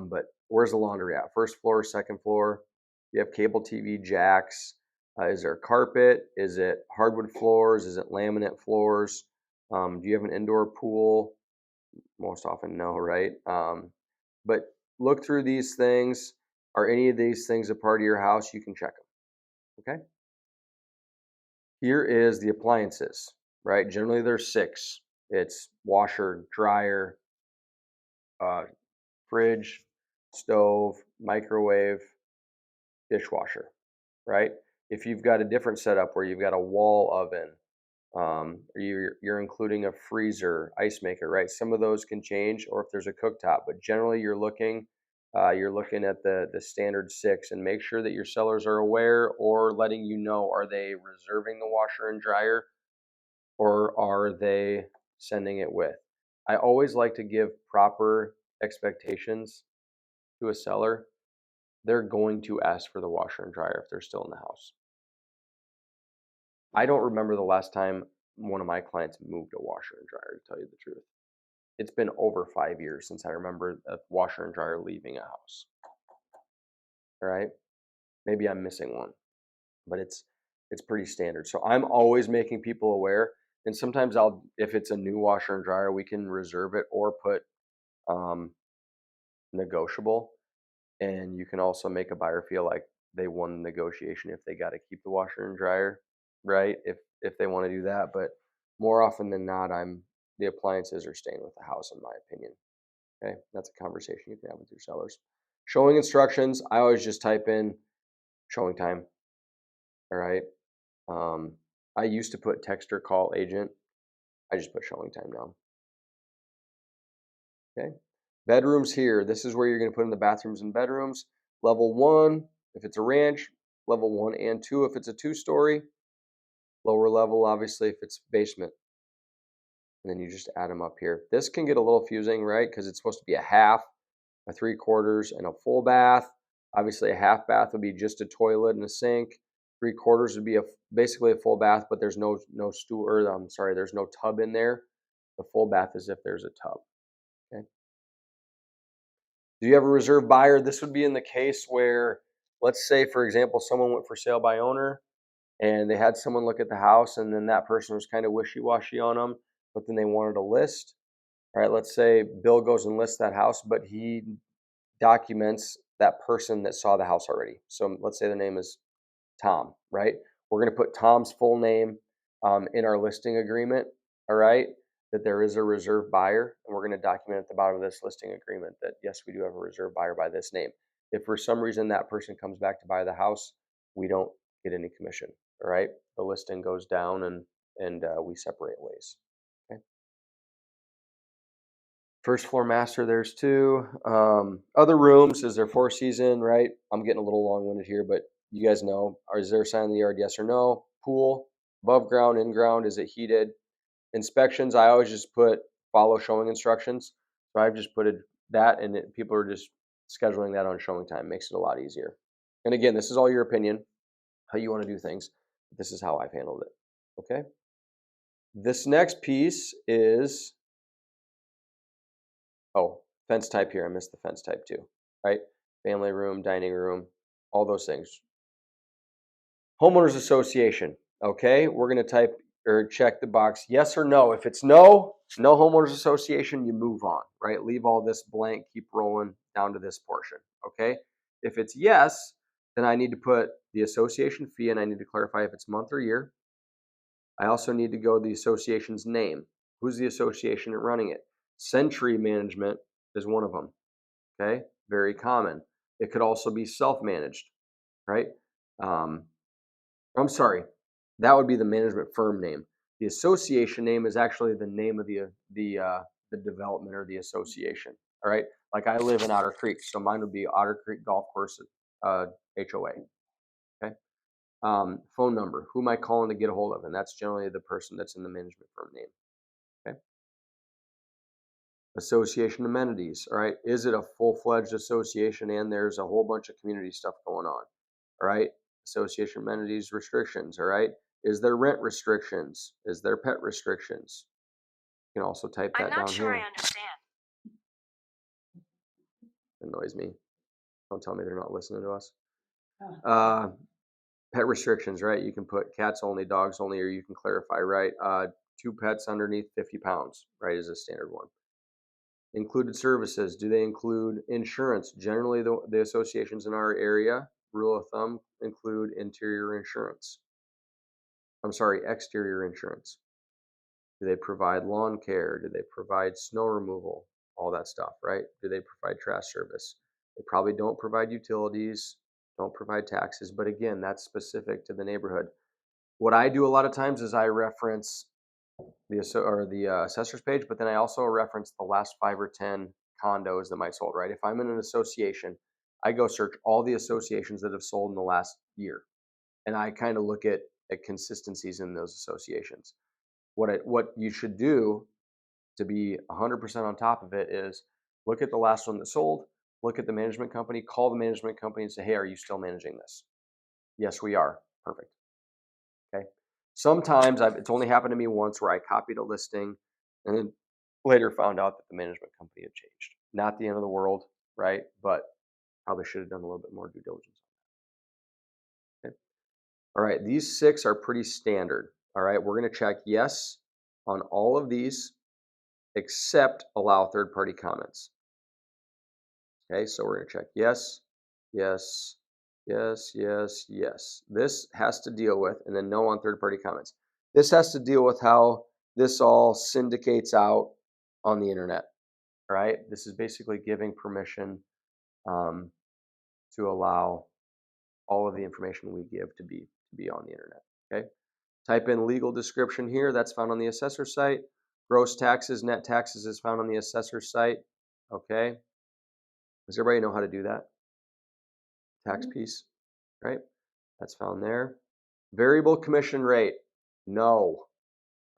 But where's the laundry at? First floor, second floor? You have cable TV jacks. Is there carpet? Is it hardwood floors? Is it laminate floors? Do you have an indoor pool? Most often, no, right? But look through these things. Are any of these things a part of your house? You can check them. Okay. Here is the appliances, right? Generally, there's 6. It's washer, dryer, fridge, stove, microwave, dishwasher, right? If you've got a different setup where you've got a wall oven, or you're including a freezer, ice maker, right? Some of those can change, or if there's a cooktop, but generally you're looking at the standard 6, and make sure that your sellers are aware or letting you know, are they reserving the washer and dryer, or are they sending it with? I always like to give proper expectations to a seller. They're going to ask for the washer and dryer if they're still in the house. I don't remember the last time one of my clients moved a washer and dryer, to tell you the truth. It's been over 5 years since I remember a washer and dryer leaving a house. All right? Maybe I'm missing one, but it's pretty standard. So I'm always making people aware. And sometimes if it's a new washer and dryer, we can reserve it or put negotiable. And you can also make a buyer feel like they won the negotiation if they got to keep the washer and dryer, right? If they want to do that. But more often than not, the appliances are staying with the house, in my opinion. Okay, that's a conversation you can have with your sellers. Showing instructions, I always just type in showing time. All right. I used to put text or call agent. I just put showing time now. Okay. Bedrooms here. This is where you're going to put in the bathrooms and bedrooms. Level 1, if it's a ranch. Level 1 and 2, if it's a 2-story. Lower level, obviously, if it's basement. And then you just add them up here. This can get a little fusing, right? Because it's supposed to be a half, a 3/4, and a full bath. Obviously, a half bath would be just a toilet and a sink. 3/4 would be basically a full bath, but there's no stool, or there's no tub in there. The full bath is if there's a tub. Okay. Do you have a reserve buyer? This would be in the case where, let's say, for example, someone went for sale by owner and they had someone look at the house, and then that person was kind of wishy-washy on them, but then they wanted a list. All right, let's say Bill goes and lists that house, but he documents that person that saw the house already. So let's say the name is Tom, right? We're going to put Tom's full name in our listing agreement, all right, that there is a reserve buyer, and we're going to document at the bottom of this listing agreement that, yes, we do have a reserve buyer by this name. If for some reason that person comes back to buy the house, we don't get any commission, all right? The listing goes down, and we separate ways. Okay. First floor master, there's 2. Other rooms, is there 4-season, right? I'm getting a little long-winded here, but you guys know. Is there a sign in the yard? Yes or no? Pool, above ground, in ground, is it heated? Inspections, I always just put follow showing instructions. So I've just put that, and people are just scheduling that on showing time. Makes it a lot easier. And again, this is all your opinion, how you want to do things. This is how I've handled it. Okay. This next piece is, fence type here. I missed the fence type too, right? Family room, dining room, all those things. Homeowners association. Okay, we're going to type or check the box yes or no. If it's no homeowners association, you move on, right? Leave all this blank, keep rolling down to this portion. Okay. If it's yes, then I need to put the association fee, and I need to clarify if it's month or year. I also need to go the association's name. Who's the association running it? Century Management is one of them. Okay, very common. It could also be self-managed, right? I'm sorry, that would be the management firm name. The association name is actually the name of the development or the association. All right, like I live in Otter Creek, so mine would be Otter Creek Golf Course HOA. Okay. Phone number. Who am I calling to get a hold of? And that's generally the person that's in the management firm name. Okay. Association amenities. All right. Is it a full-fledged association and there's a whole bunch of community stuff going on? All right. Association amenities restrictions. All right. Is there rent restrictions? Is there pet restrictions? You can also type that down here. I'm not sure I understand. annoys me. Don't tell me they're not listening to us. Oh. Pet restrictions, right? You can put cats only, dogs only, or you can clarify, right? 2 pets underneath 50 pounds, right, is a standard one. Included services, do they include insurance? Generally, the associations in our area, rule of thumb, include interior insurance. I'm sorry, exterior insurance. Do they provide lawn care? Do they provide snow removal? All that stuff, right? Do they provide trash service? They probably don't provide utilities, don't provide taxes, but again, that's specific to the neighborhood. What I do a lot of times is I reference the assessor's page, but then I also reference the last 5 or 10 condos that might sold, right? If I'm in an association, I go search all the associations that have sold in the last year, and I kind of look at consistencies in those associations. What you should do to be 100% on top of it is look at the last one that sold, look at the management company, call the management company and say, hey, are you still managing this? Yes, we are. Perfect. Okay. Sometimes it's only happened to me once where I copied a listing and then later found out that the management company had changed. Not the end of the world, right? But probably should have done a little bit more due diligence. Okay. All right. These 6 are pretty standard. All right. We're going to check yes on all of these except allow third party comments. Okay. So we're going to check yes, yes, yes, yes, yes. This has to deal with, and then no on third party comments. This has to deal with how this all syndicates out on the internet, right? This is basically giving permission to allow all of the information we give to be on the internet. Okay. Type in legal description here. That's found on the assessor site. Gross taxes, net taxes is found on the assessor site. Okay. Does everybody know how to do that? Tax piece, right? That's found there. Variable commission rate. No.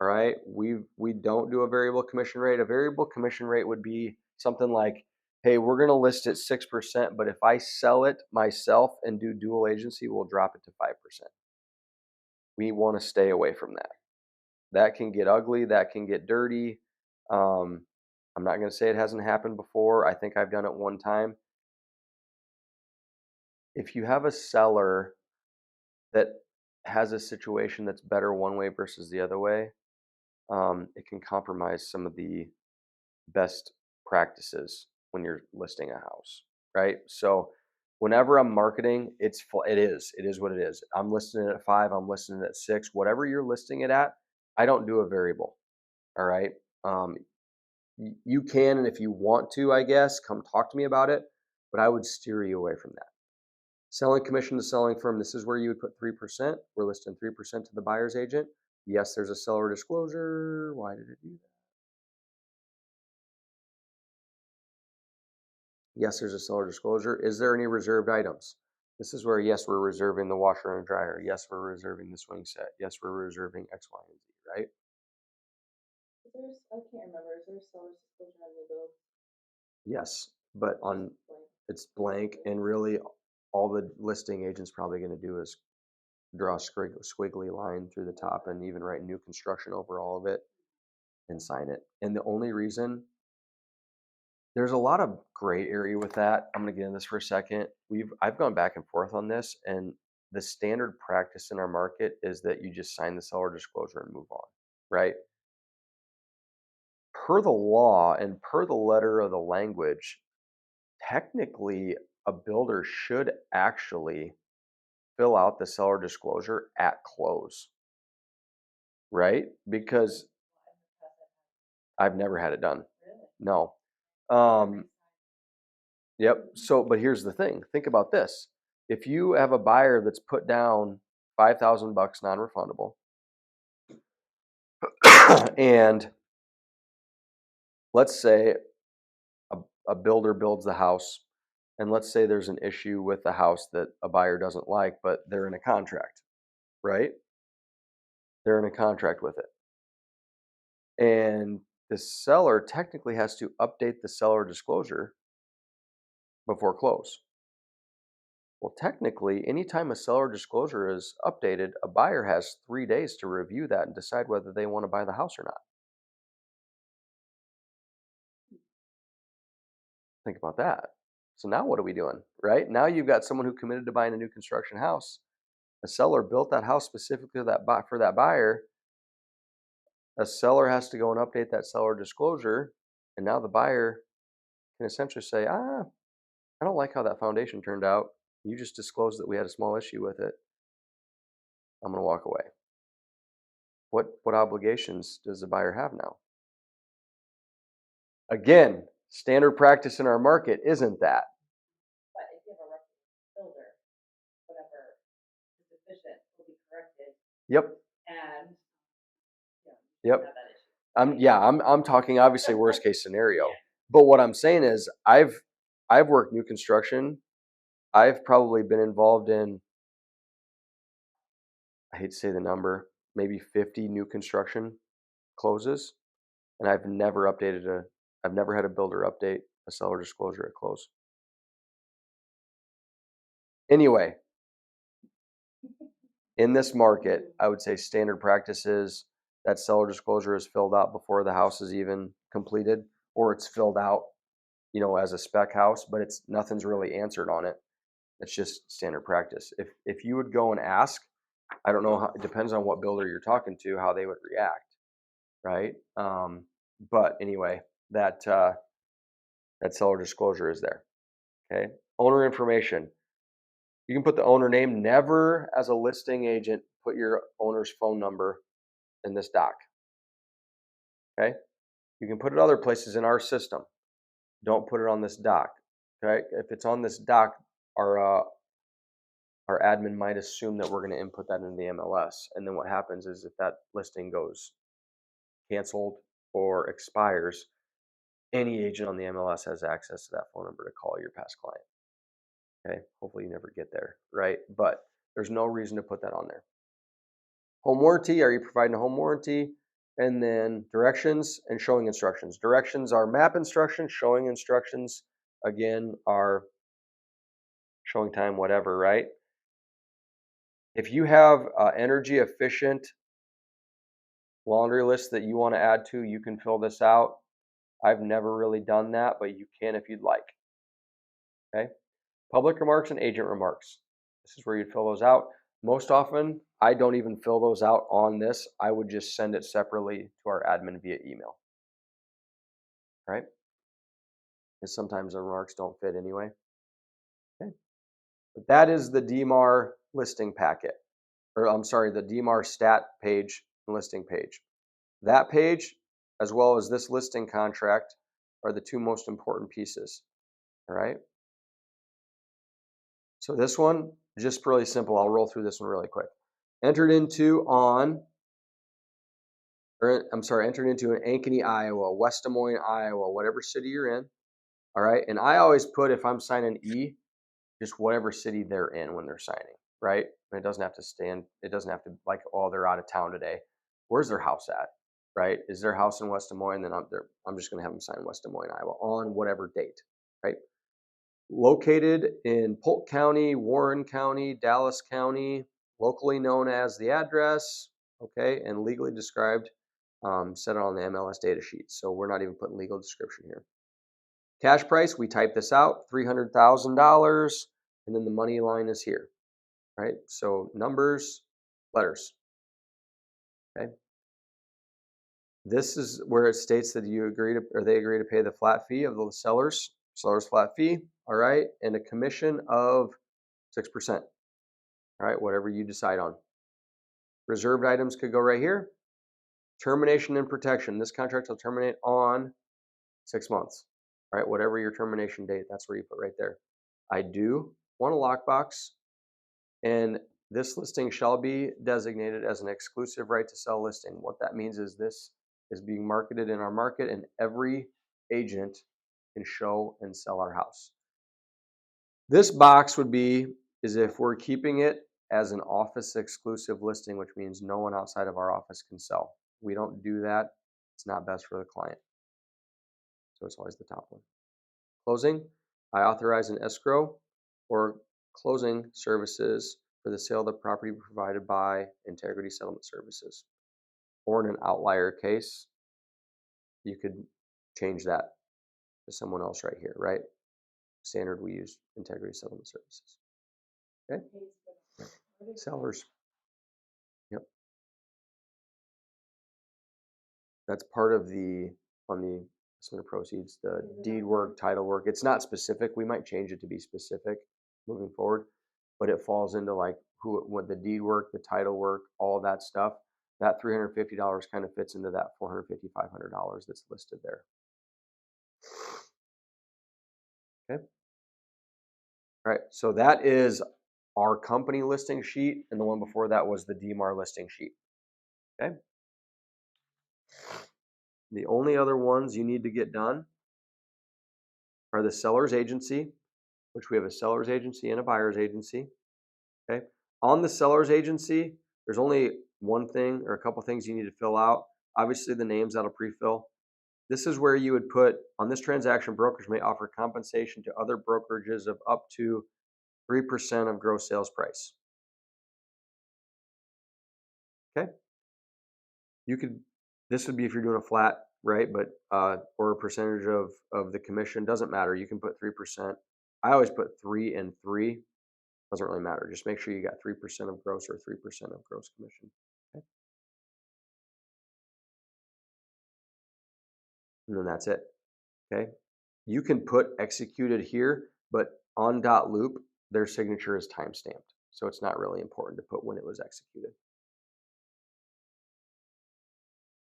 All right. We don't do a variable commission rate. A variable commission rate would be something like, hey, we're going to list it 6%, but if I sell it myself and do dual agency, we'll drop it to 5%. We want to stay away from that. That can get ugly. That can get dirty. I'm not going to say it hasn't happened before. I think I've done it one time. If you have a seller that has a situation that's better one way versus the other way, it can compromise some of the best practices when you're listing a house, right? So whenever I'm marketing, it is what it is. I'm listing it at 5, I'm listing it at 6, whatever you're listing it at. I don't do a variable. All right. Um, you can, and if you want to, I guess, come talk to me about it, but I would steer you away from that. Selling commission to selling firm. This is where you would put 3%. We're listing 3% to the buyer's agent. Yes, there's a seller disclosure. Why did it do that? Yes, there's a seller disclosure. Is there any reserved items? This is where, yes, we're reserving the washer and dryer. Yes, we're reserving the swing set. Yes, we're reserving X, Y, and Z, right? I can't remember. Is there a seller's disclosure on the bill? Yes, but it's blank, and really all the listing agent's probably going to do is draw a squiggly line through the top and even write new construction over all of it and sign it. And the only reason, there's a lot of gray area with that. I'm going to get into this for a second. I've gone back and forth on this, and the standard practice in our market is that you just sign the seller disclosure and move on, right? Per the law and per the letter of the language, technically a builder should actually fill out the seller disclosure at close, right? Because I've never had it done. No. Yep. So, but here's the thing. Think about this. If you have a buyer that's put down $5,000 non-refundable, and let's say a builder builds the house, and let's say there's an issue with the house that a buyer doesn't like, but they're in a contract, right? They're in a contract with it. And the seller technically has to update the seller disclosure before close. Well, technically, anytime a seller disclosure is updated, a buyer has 3 days to review that and decide whether they want to buy the house or not. Think about that. So now what are we doing, right? Now you've got someone who committed to buying a new construction house. A seller built that house specifically for that buyer. A seller has to go and update that seller disclosure, and now the buyer can essentially say, I don't like how that foundation turned out. You just disclosed that we had a small issue with it. I'm going to walk away. What obligations does the buyer have now? Again, standard practice in our market isn't that. But if you have a reputable builder, whatever is deficient will be corrected, Yep. and Yep. have that issue. I'm talking obviously worst case scenario. But what I'm saying is I've worked new construction. I've probably been involved in, I hate to say the number, maybe 50 new construction closes, and I've never had a builder update a seller disclosure at close. Anyway, in this market, I would say standard practice is that seller disclosure is filled out before the house is even completed, or it's filled out, as a spec house, but nothing's really answered on it. It's just standard practice. If you would go and ask, I don't know how, it depends on what builder you're talking to, how they would react, right? But anyway, that seller disclosure is there. Okay. Owner information. You can put the owner name. Never, as a listing agent, put your owner's phone number in this doc. Okay. You can put it other places in our system. Don't put it on this doc. Okay. If it's on this doc, our admin might assume that we're going to input that into the MLS. And then what happens is if that listing goes canceled or expires, any agent on the MLS has access to that phone number to call your past client. Okay. Hopefully you never get there, right? But there's no reason to put that on there. Home warranty, are you providing a home warranty? And then directions and showing instructions. Directions are map instructions, showing instructions, again, are showing time, whatever, right? If you have energy efficient laundry list that you want to add to, you can fill this out. I've never really done that, but you can if you'd like. Okay. Public remarks and agent remarks. This is where you'd fill those out. Most often, I don't even fill those out on this. I would just send it separately to our admin via email. Right? Because sometimes the remarks don't fit anyway. Okay. But that is the DMAR listing packet. Or I'm sorry, the DMAR stat page and listing page. That page, as well as this listing contract, are the two most important pieces. All right. So this one, just really simple. I'll roll through this one really quick. Entered into an Ankeny, Iowa, West Des Moines, Iowa, whatever city you're in. All right. And I always put, if I'm signing E, just whatever city they're in when they're signing, right? And it doesn't have to like, oh, they're out of town today. Where's their house at? Right? Is their house in West Des Moines? Then I'm just going to have them sign West Des Moines, Iowa on whatever date, right? Located in Polk County, Warren County, Dallas County, locally known as the address, okay, and legally described, set on the MLS data sheet. So we're not even putting legal description here. Cash price, we type this out, $300,000, and then the money line is here, right? So numbers, letters, okay? This is where it states that they agree to pay the flat fee of the seller's flat fee, all right, and a commission of 6%, all right, whatever you decide on. Reserved items could go right here. Termination and protection. This contract will terminate on 6 months, all right, whatever your termination date, that's where you put right there. I do want a lockbox, and this listing shall be designated as an exclusive right to sell listing. What that means is this is being marketed in our market, and every agent can show and sell our house. This box is if we're keeping it as an office exclusive listing, which means no one outside of our office can sell. We don't do that. It's not best for the client. So it's always the top one. Closing, I authorize an escrow or closing services for the sale of the property provided by Integrity Settlement Services. Or in an outlier case, you could change that to someone else right here, right? standard we use integrity settlement services. Okay. Sellers. Yep. That's part of on the estimate of proceeds, the deed work, title work. It's not specific. We might change it to be specific moving forward, but it falls into like what the deed work, the title work, all that stuff. That $350 kind of fits into that $450, $500 that's listed there. Okay. All right. So that is our company listing sheet, and the one before that was the DMAR listing sheet. Okay. The only other ones you need to get done are the seller's agency, which we have a seller's agency and a buyer's agency. Okay. On the seller's agency, there's only one thing or a couple things you need to fill out. Obviously, the names that'll pre-fill. This is where you would put, on this transaction, brokers may offer compensation to other brokerages of up to 3% of gross sales price. Okay. This would be if you're doing a flat, right? But, or a percentage of the commission, doesn't matter. You can put 3%. I always put 3 and 3. Doesn't really matter. Just make sure you got 3% of gross or 3% of gross commission. Okay. And then that's it. Okay. You can put executed here, but on dot loop, their signature is time stamped. So it's not really important to put when it was executed.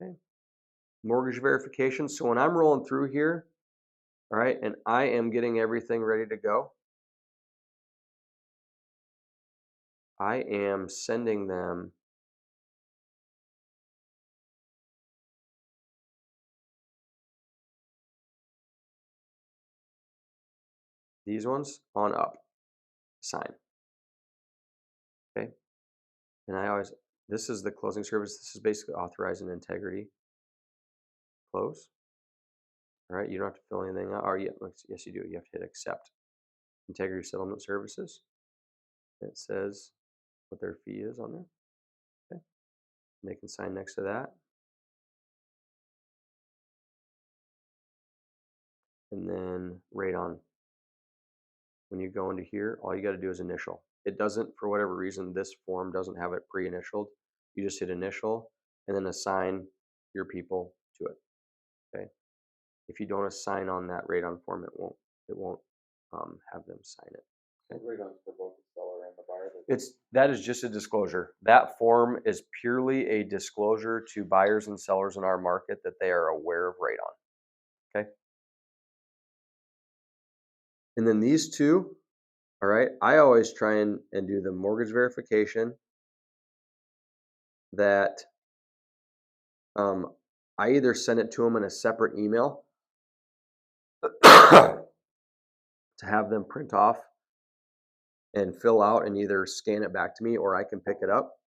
Okay. Mortgage verification. So when I'm rolling through here, all right, and I am getting everything ready to go, I am sending them these ones on up, sign. Okay. And this is the closing service. This is basically authorizing integrity. Close. All right. You don't have to fill anything out. Or yes, you do. You have to hit accept. Integrity settlement services. It says what their fee is on there. Okay. And they can sign next to that. And then right on. When you go into here, all you got to do is initial. It doesn't, for whatever reason, this form doesn't have it pre-initialed. You just hit initial and then assign your people to it. Okay. If you don't assign on that radon form, it won't have them sign it. Okay? Radon's for both the seller and the buyer. That is just a disclosure. That form is purely a disclosure to buyers and sellers in our market that they are aware of radon. Okay. And then these two, all right, I always try and do the mortgage verification that I either send it to them in a separate email to have them print off and fill out and either scan it back to me or I can pick it up.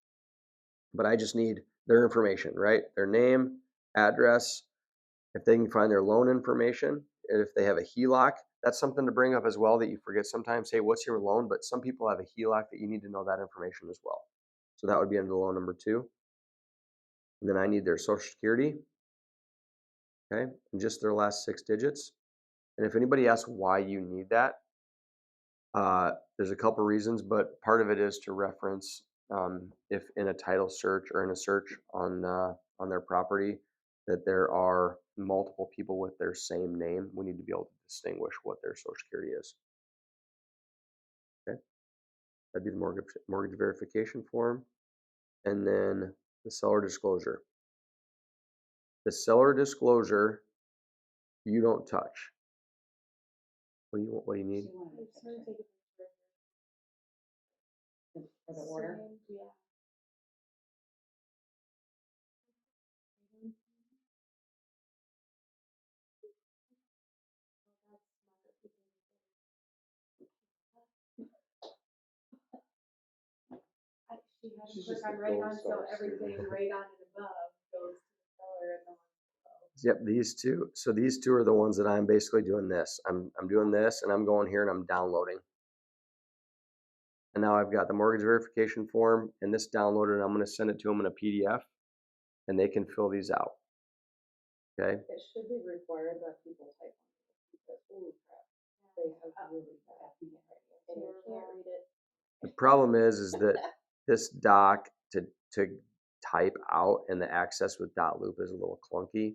But I just need their information, right? Their name, address, if they can find their loan information, and if they have a HELOC, that's something to bring up as well that you forget sometimes. Hey, what's your loan? But some people have a HELOC that you need to know that information as well. So that would be under loan number 2. And then I need their social security, okay, and just their last 6 digits. And if anybody asks why you need that, there's a couple reasons, but part of it is to reference if in a title search or in a search on their property that there are multiple people with their same name, we need to be able to distinguish what their social security is. Okay, that'd be the mortgage verification form, and then the seller disclosure. The seller disclosure, you don't touch. What do you need? For the order? Yeah. She had to click on radon, so everything radon and above goes to the seller and the one below. Yep, these two. So these two are the ones that I'm basically doing this. I'm doing this, and I'm going here and I'm downloading. And now I've got the mortgage verification form and this downloaded, and I'm going to send it to them in a PDF, and they can fill these out. Okay. It should be required that people type on it because holy crap, they have really bad handwriting. And you can't read it. The problem is that this doc to type out and the access with dot loop is a little clunky.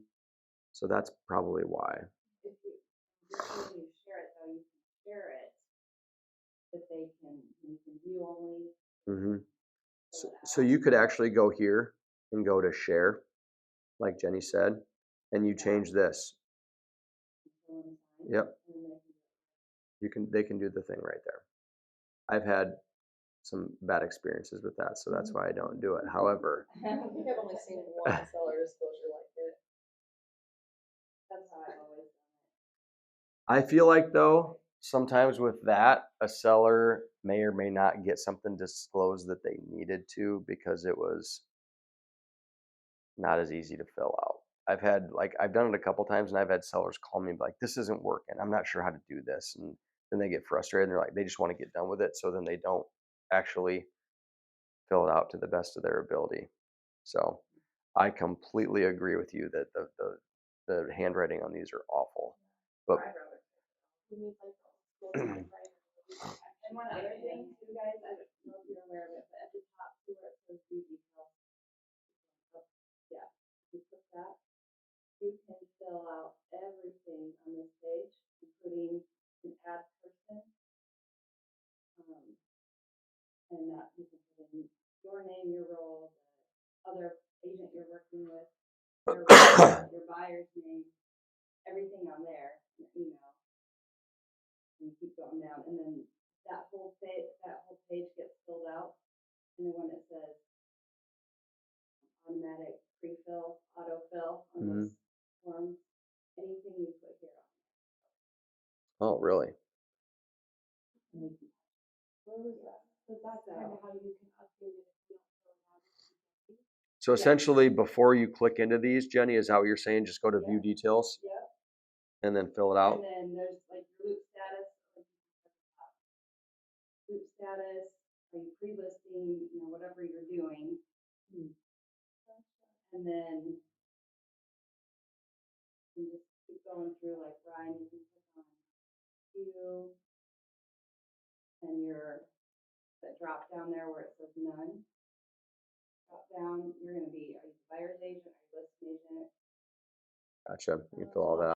So that's probably why. If you, before you share it though, you can share it, that they can, you can view only. Mm-hmm. So you could actually go here and go to share, like Jenny said, and you change this. Yep. They can do the thing right there. I've had some bad experiences with that, so that's why I don't do it. However, I think I've only seen one seller disclosure like it. That's how I've always done it. I feel like though, sometimes with that, a seller may or may not get something disclosed that they needed to because it was not as easy to fill out. I've done it a couple times and I've had sellers call me and be like, this isn't working. I'm not sure how to do this. And then they get frustrated and they're like, they just want to get done with it. So then they don't actually fill it out to the best of their ability. So I completely agree with you that the handwriting on these are awful. But We need like old school typewriter. And one other thing too, guys, I don't know if you're aware of it, but at the top too where it says view details. Yeah, you put that, you can fill out everything on this page, including an add person. And that you can put in your name, your role, the other agent you're working with, your role, your buyer's name, everything on there, your email. And you keep going down, and then that whole page gets filled out, and then when it says automatic pre-fill, autofill on this form, anything you put here on. oh, really? Where was that? So that's kind of how you can update it if you don't fill it out. So essentially, before you click into these, Jenny, is that what you're saying? Just go to view details Yep. and then fill it out. And then there's like loop status. Loop status, are you pre-listing, whatever you're doing. And then you just keep going through, like Ryan, you can click on view, and that drop down there where it says none. Drop down, you're gonna be, are you the buyer's agent, are you listing agent? Gotcha. You can fill all that out.